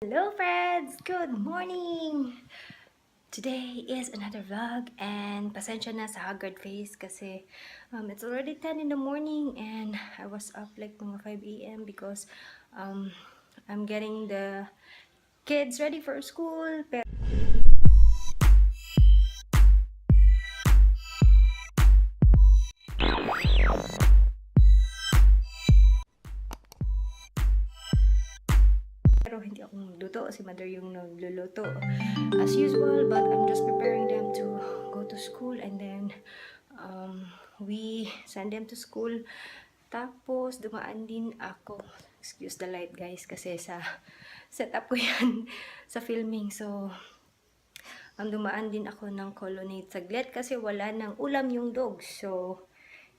Hello friends! Good morning! Today is another vlog and pasensya na sa haggard face kasi it's already 10 in the morning and I was up like mga 5 a.m. because I'm getting the kids ready for school. Pero hindi ako magluto, si mother yung nagluluto as usual, but I'm just preparing them to go to school and then we send them to school. Tapos dumaan din ako, excuse the light guys kasi sa setup ko yan sa filming, so dumaan din ako ng colonnade saglit kasi wala nang ulam yung dogs, so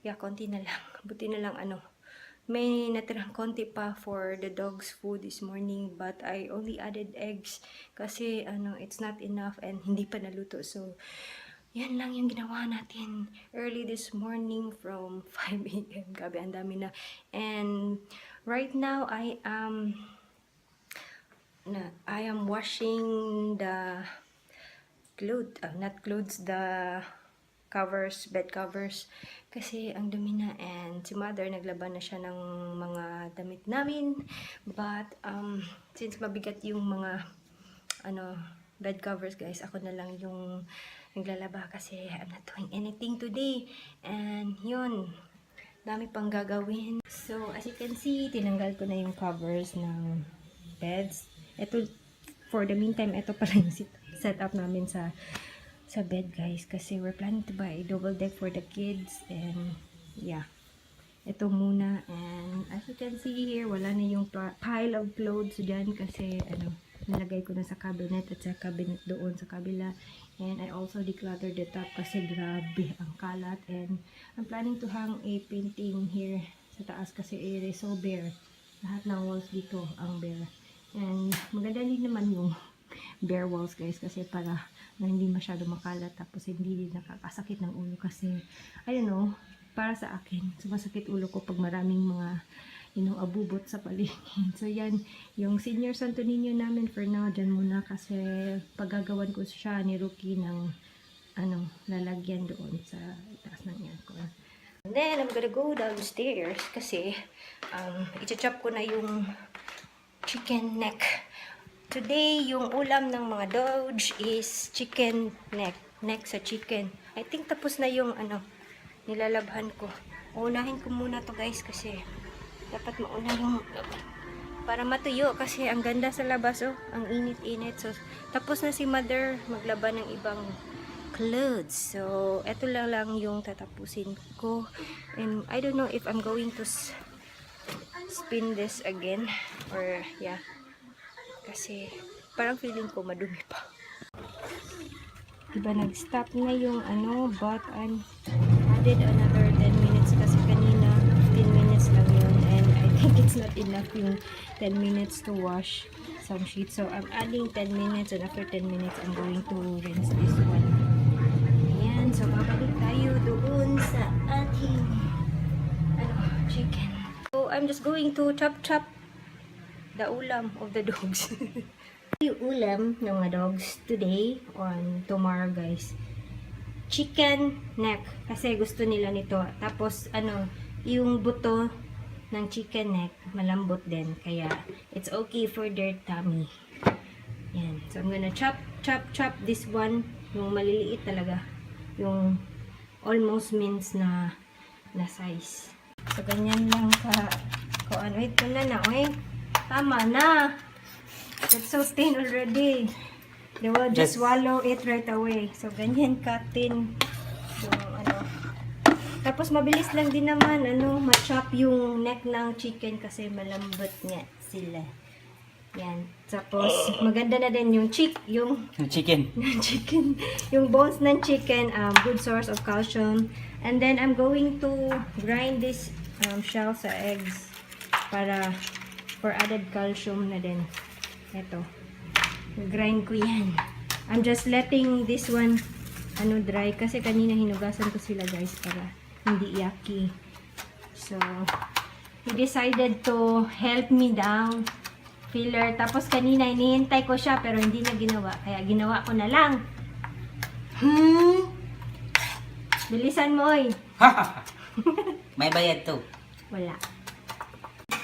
yeah, konti na lang, buti na lang may natirang konti pa for the dog's food this morning, but I only added eggs kasi it's not enough and hindi pa naluto. So, yan lang yung ginawa natin early this morning from 5 a.m. Gabi, ang dami na. And right now, I am washing the the covers, bed covers, kasi ang dumi na, and si mother naglaban na siya ng mga damit namin, but since mabigat yung mga bed covers guys, ako na lang yung naglalaba kasi I'm not doing anything today, and yun, dami pang gagawin. So as you can see, tinanggal ko na yung covers ng beds. Ito, for the meantime, ito pala yung setup namin sa bed guys, kasi we're planning to buy a double deck for the kids, and yeah, ito muna. And as you can see here, wala na yung pile of clothes dyan kasi nilagay ko na sa cabinet at sa cabinet doon sa kabila, and I also decluttered the top kasi grabe ang kalat, and I'm planning to hang a painting here sa taas kasi it is so bare, lahat ng walls dito ang bare, and maganda din naman yung bare walls guys kasi para na hindi masyado makalat, tapos hindi din nakakasakit ng ulo kasi I don't know, para sa akin sumasakit ulo ko pag maraming mga abubot sa paligid. So yan, yung senior Santo Niño namin for now dyan muna kasi paggagawan ko siya ni Rookie ng lalagyan doon sa itaas ng aircon. And then I'm gonna go downstairs kasi i-chop ko na yung chicken neck. Today, yung ulam ng mga dogs is chicken neck. Neck sa chicken. I think tapos na yung nilalabhan ko. Uunahin ko muna to guys kasi dapat mauna yung para matuyo kasi ang ganda sa labas, oh. Ang init-init. So, tapos na si mother maglaba ng ibang clothes. So, eto lang yung tatapusin ko. And I don't know if I'm going to spin this again or yeah. Kasi parang feeling ko madumi pa. Diba nag-stop na yung but I added another 10 minutes kasi kanina 15 minutes lang yun, and I think it's not enough yung 10 minutes to wash some sheets. So I'm adding 10 minutes, and after 10 minutes I'm going to rinse this one. Ayan, so babalik tayo doon sa ating chicken. So I'm just going to chop the ulam of the dogs. Yung ulam ng mga dogs today on tomorrow guys, chicken neck kasi gusto nila nito. Tapos yung buto ng chicken neck malambot din, kaya it's okay for their tummy. Yan, so I'm gonna chop this one, yung maliliit talaga, yung almost minced na size. So ganyan lang wait ko na okay. Tama na. It's so thin already. They will just swallow it right away. So, ganyan ka-thin. So, tapos, mabilis lang din naman, ma-chop yung neck ng chicken kasi malambot nga sila. Yan. Tapos, maganda na din yung chicken. Yung bones ng chicken, good source of calcium. And then, I'm going to grind this shell sa eggs para for added calcium na din. Ito. Grind ko yan. I'm just letting this one dry kasi kanina hinugasan ko sila guys para hindi yucky. So, he decided to help me down filler. Tapos kanina inihintay ko siya pero hindi na ginawa. Kaya ginawa ko na lang. Bilisan mo oy. May bayad to. Wala.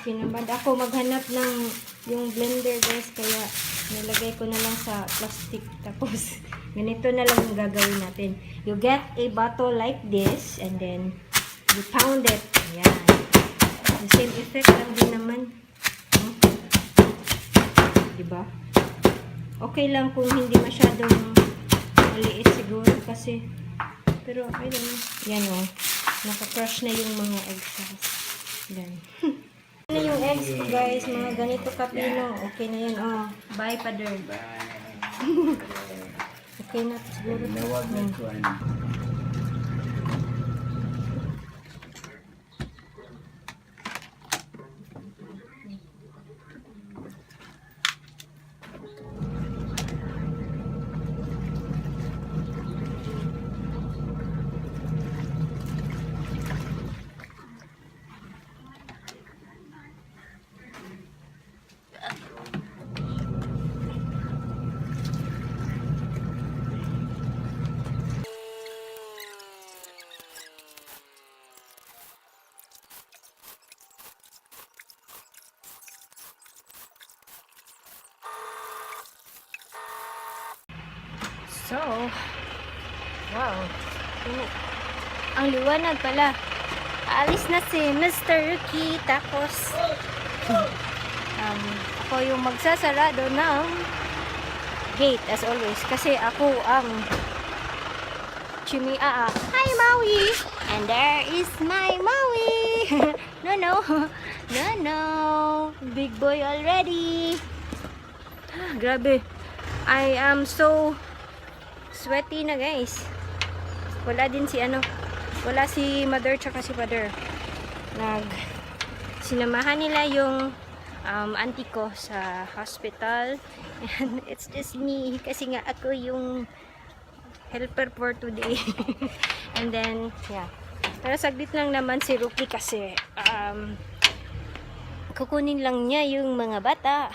Kinamad ako maghanap ng yung blender guys. Kaya nilagay ko na lang sa plastic. Tapos ganito na lang yung gagawin natin. You get a bottle like this and then you pound it. Ayan. The same effect lang din naman. Diba? Okay lang kung hindi masyadong maliit siguro kasi pero I don't know. Yan o. Naka-crush na yung mga eggs. Yan. Ano yung eggs ko guys? Mga ganito kapino. Okay na yan. Oh. Bye, Pader. Bye. Okay na siguro. So, wow. Ang liwanag pala. Alis na si Mr. Ricky. Tapos, ako yung magsasarado ng gate as always. Kasi ako ang Chimiaa. Hi, Maui! And there is my Maui! No. Big boy already. Grabe. I am so sweaty na guys. Wala din si wala si mother tsaka si father. Sinamahan nila yung auntie ko sa hospital and it's just me kasi nga ako yung helper for today. And then yeah, pero saglit lang naman si Ruki kasi kukunin lang niya yung mga bata.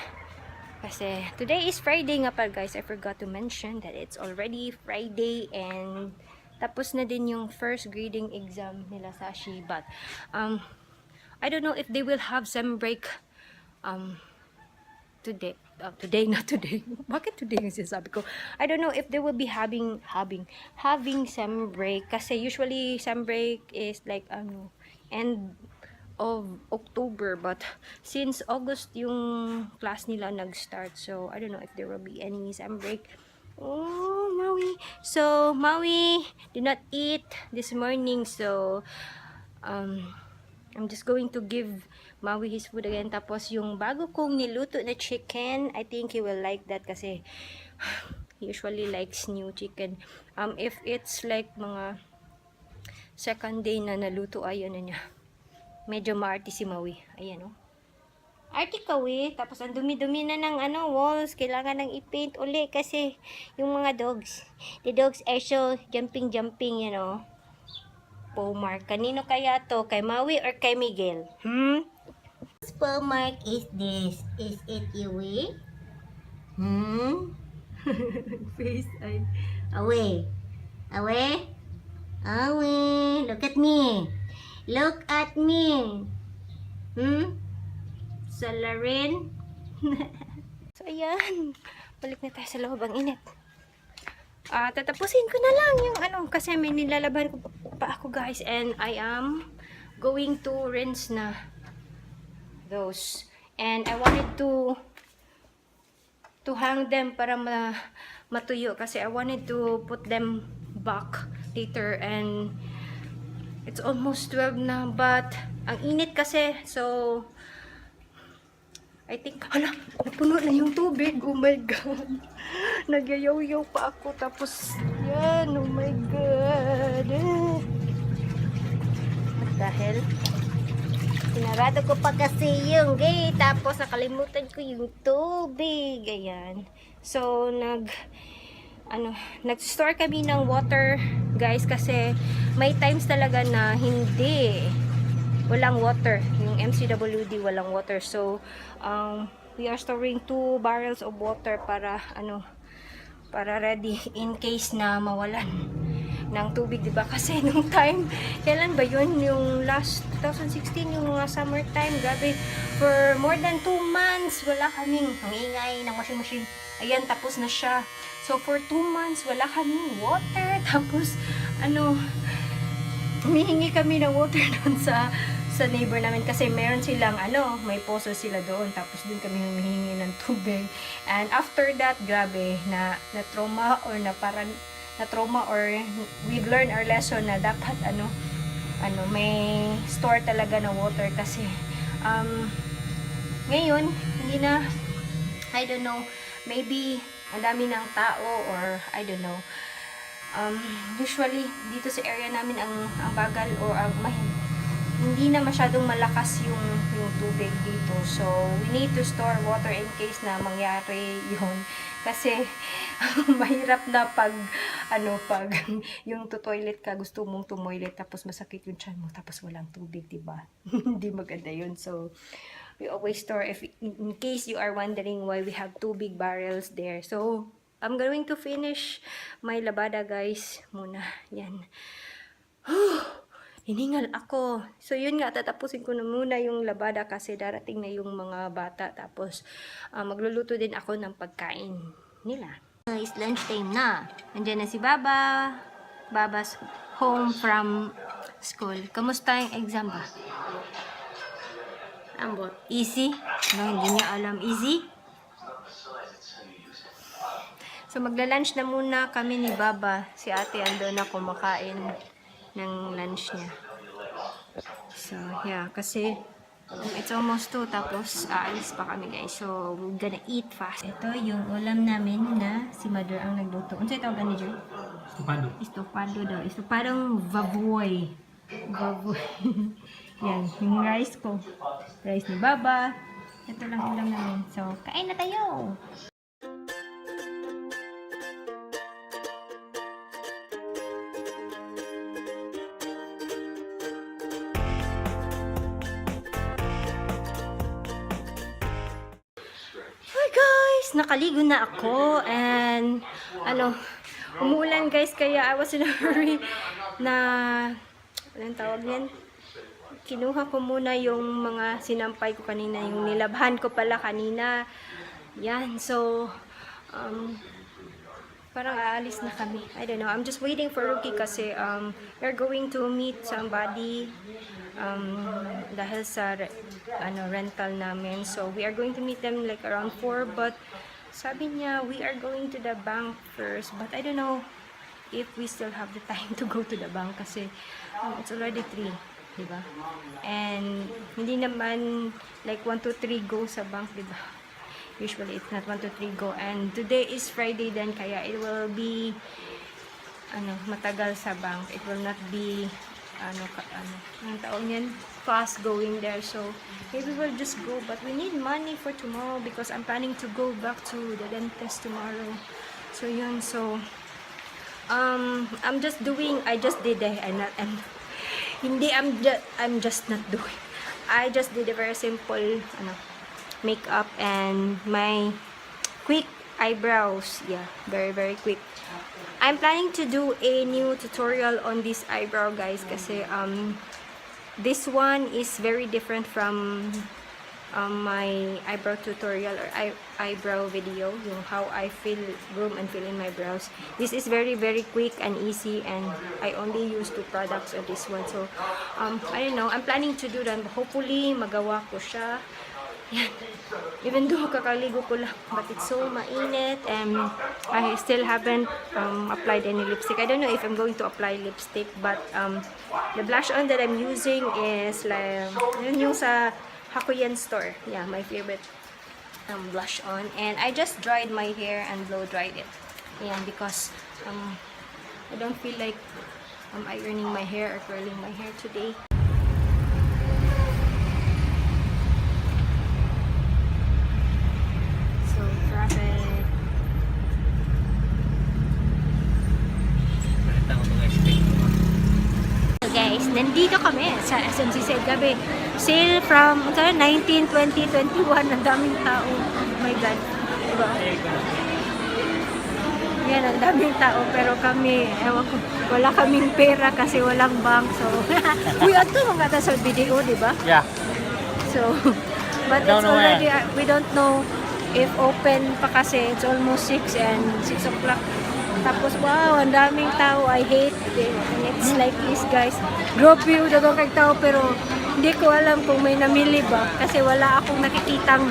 Kasi today is Friday nga pa guys. I forgot to mention that it's already Friday and tapos na din yung first grading exam nila sa Ashi. But I don't know if they will have some break today. Not today. Bakit today yung sinasabi ko? I don't know if they will be having some break kasi usually some break is like end of October, but since August yung class nila nag-start, so I don't know if there will be any some break. Oh, Maui. So Maui did not eat this morning, so I'm just going to give Maui his food again. Tapos yung bago kong niluto na chicken, I think he will like that kasi he usually likes new chicken. If it's like mga second day na naluto, ayun na niya. Medyo maarte si Maui. Ayan, oh. Arte ka, we. Tapos, ang dumi-dumi na ng walls. Kailangan nang i-paint uli kasi yung mga dogs. The dogs are so jumping, you know. Paw mark. Kanino kaya to? Kay Maui or kay Miguel? Whose paw mark is this? Is it you, we? Face, ay. Away. Look at me. Look at me. Salarin. So, ayan. Balik na tayo sa loob. Ang init. Tatapusin ko na lang yung kasi may nilalaban ko pa ako guys. And I am going to rinse na those. And I wanted to hang them para matuyo. Kasi I wanted to put them back later. And it's almost 12 na, but ang init kasi, so I think, hala, napuno na yung tubig. Oh my God. Nagyayaw-yaw pa ako. Tapos, yan. Oh my God. What the hell? Sinarado ko pa kasi yung gate. Tapos, nakalimutan ko yung tubig. Ayan. So, nag-store kami ng water, guys, kasi may times talaga na walang water. Yung MCWD walang water. So, we are storing 2 barrels of water para para ready in case na mawalan ng tubig, diba? Kasi nung time, kailan ba yun? Yung last 2016, yung summertime, grabe, for more than 2 months, wala kaming ingay ng washing machine. Ayan, tapos na siya. So, for 2 months, wala kaming water. Tapos, humihingi kami ng water doon sa neighbor namin kasi meron silang, may poso sila doon. Tapos, doon kami humihingi ng tubig. And after that, grabe, na-trauma or na-trauma or we've learned our lesson na dapat may store talaga na water kasi ngayon hindi na, I don't know, maybe ang dami ng tao or I don't know, usually dito sa area namin ang bagal or hindi na masyadong malakas yung tubig dito, so we need to store water in case na mangyari yun kasi mahirap na pag yung toilet ka, gusto mong tumoilet tapos masakit yung tiyan mo tapos walang tubig, diba? Hindi maganda yun. So we always store, if in case you are wondering why we have 2 big barrels there. So I'm going to finish my labada, guys, muna. Yan. Hiningal ako. So yun nga, tatapusin ko na muna yung labada kasi darating na yung mga bata. Tapos magluluto din ako ng pagkain nila. It's lunch time na. Nandiyan na si Baba. Baba's home from school. Kamusta yung exam ba? Ambot. Easy? No, hindi niya alam. Easy? So magla-lunch na muna kami ni Baba. Si ate ando na kumakain ng lunch niya. So, yeah, kasi it's almost 2, tapos aalis pa kami, guys. So, we're gonna eat fast. Ito yung ulam namin na si Mother ang nagluto. Ano sa'yo tawag ni Joy? Estupado. Estupado daw. Estupadong baboy. Baboy. Yan, yung rice ko. Rice ni Baba. Ito lang ulam namin. So, kain na tayo! Nakaligo na ako and umuulan, guys, kaya I was in a hurry na anong tawag yan, kinuha ko muna yung mga sinampay ko kanina, yung nilabhan ko pala kanina, yan. So parang aalis na kami, I don't know, I'm just waiting for Rookie kasi we're going to meet somebody dahil sa rental namin. So we are going to meet them like around 4, but sabi niya we are going to the bank first, but I don't know if we still have the time to go to the bank kasi it's already 3, diba? And hindi naman like 1, 2, 3 go sa bank, diba? Usually it's not 1, 2, 3 go, and today is Friday then kaya it will be matagal sa bank. It will not be anong taon yan, fast going there. So maybe we'll just go, but we need money for tomorrow because I'm planning to go back to the dentist tomorrow. So yun, so I'm just doing, I just did I'm just not doing, I just did a very simple makeup and my quick eyebrows. Yeah, very very quick. I'm planning to do a new tutorial on this eyebrow, guys, kasi this one is very different from my eyebrow tutorial or eyebrow video, yung how I groom and fill in my brows. This is very very quick and easy, and I only use 2 products on this one. So I don't know, I'm planning to do that. Hopefully magawa ko siya. Yan. Even though kakaligo ko lang, but it's so mainit and I still haven't applied any lipstick. I don't know if I'm going to apply lipstick, but the blush on that I'm using is like yung sa Hakuyen store. Yeah, my favorite blush on. And I just dried my hair and blow dried it. Yeah, because I don't feel like ironing my hair or curling my hair today. Guys, nandito kami sa SMCC gabi. Sale from 19, 20, 21. Ang daming tao. Oh my God. Diba? Yan, ang daming tao. Pero kami, ewan ko, wala kaming pera kasi walang bank. So, we ought to mga sa video, diba? Yeah. So, but it's already, we don't know if open pa kasi. It's almost 6 and 6 o'clock. Tapos, wow, ang daming tao. I hate it. And it's like this, guys. Grabe yung dagang kay tao, pero hindi ko alam kung may namili ba. Kasi wala akong nakikitang,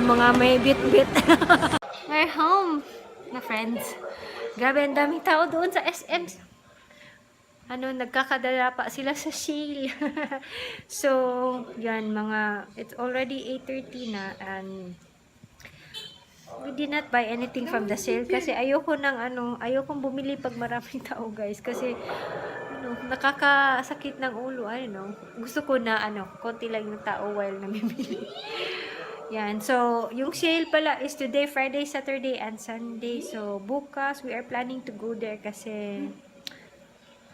mga may bit-bit. We're home, my friends. Grabe, ang daming tao doon sa SM. Nagkakadala pa sila sa sale. So, yan, it's already 8:30 na, and we did not buy anything from the sale kasi ayokong bumili pag maraming tao, guys, kasi nakakasakit ng ulo. I don't know, gusto ko na konti lang yung tao while namimili. Yan, so yung sale pala is today, Friday, Saturday, and Sunday. So bukas we are planning to go there kasi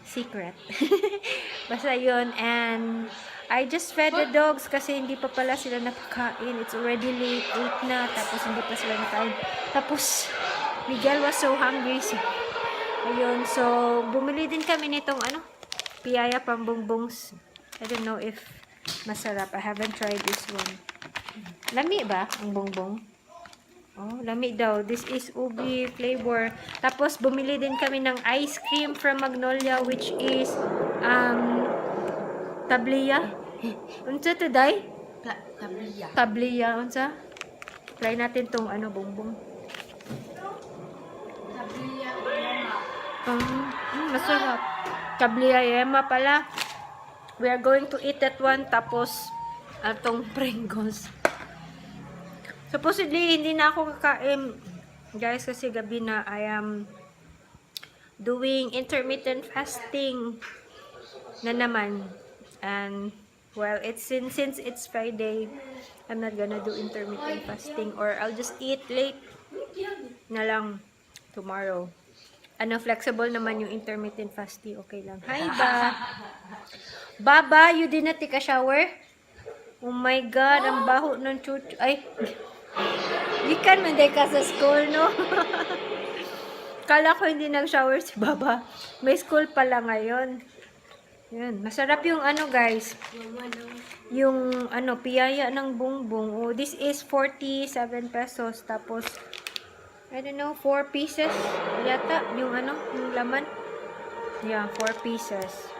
secret. Basta yun. And I just fed the dogs kasi hindi pa pala sila napakain. It's already late, 8 na. Tapos hindi pa sila nakain. Tapos Miguel was so hungry. So, ayun. So, bumili din kami nitong piyaya pambongbongs. I don't know if masarap. I haven't tried this one. Lami ba ang bongbong? Oh, lami daw. This is ubi flavor. Tapos, bumili din kami ng ice cream from Magnolia, which is, tabliya. Unsa to, day? Tabliya. Tabliya. Unsa? Try natin tong bongbong. Tabliya. Masarap. Tabliya yema pala. We are going to eat that one. Tapos, atong Pringles. Supposedly, hindi na ako kakain, guys, kasi gabi na. I am doing intermittent fasting na naman. And, well, since it's Friday, I'm not gonna do intermittent fasting, or I'll just eat late na lang tomorrow. Flexible naman yung intermittent fasting. Okay lang. Hi, Ba. Baba, you did not take a shower? Oh my God, ang baho ng chuchu. Ay, gikan man day ka sa school, no? Kala ko hindi nag-shower si Baba. May school pala ngayon. Yan. Masarap yung guys. Yung piyaya ng bongbong. Oh, this is 47 pesos. Tapos, I don't know, 4 pieces. Yata, yung yung laman. Yeah, 4 pieces.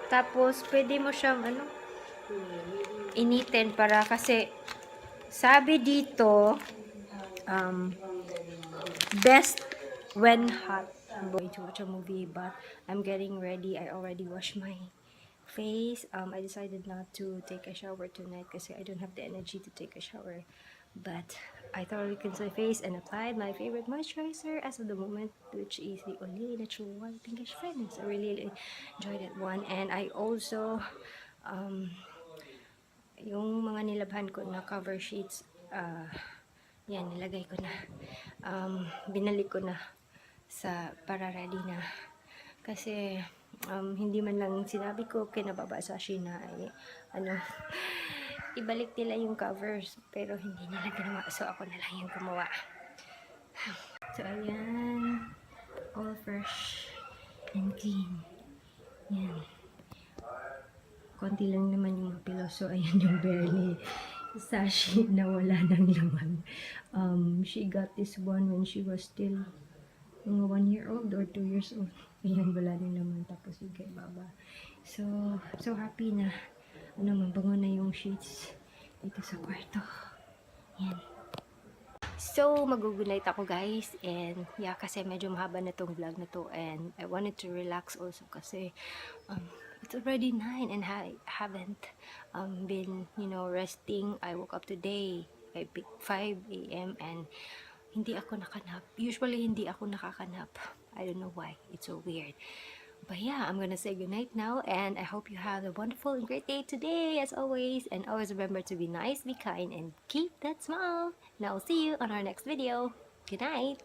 Tapos, pwede mo siyang initin para kasi sabi dito, best when hot. I'm going to watch a movie, but I'm getting ready. I already washed my face. I decided not to take a shower tonight kasi I don't have the energy to take a shower. But I thoroughly cleansed my face and applied my favorite moisturizer as of the moment, which is the Olay Natural White Pinkish Fragrance. I really enjoyed that one. And I also, yung mga nilabhan ko na cover sheets, yan, nilagay ko na. Binalik ko na para ready na. Kasi, hindi man lang sinabi ko, kinababasa siya na, ibalik nila yung covers, pero hindi nila ginawa. So, ako na lang yung gumawa. So, ayan. All fresh and clean. Yan. Konti lang naman yung pillow. So, ayan yung barely sashi na wala ng laman. She got this one when she was still mga 1 year old or 2 years old. Ayan, wala ng laman. Tapos yung kay Baba. So happy na mabango na yung sheets dito sa kwarto. Yan. So, mag-good night ako, guys. And, yeah, kasi medyo mahaba na tong vlog na to. And, I wanted to relax also kasi, it's already 9 and I haven't been, resting. I woke up today at 5 a.m. and hindi ako nakanap. Usually, hindi ako nakakanap. I don't know why. It's so weird. But yeah, I'm gonna say goodnight now, and I hope you have a wonderful and great day today, as always. And always remember to be nice, be kind, and keep that smile. Now, I'll see you on our next video. Good night!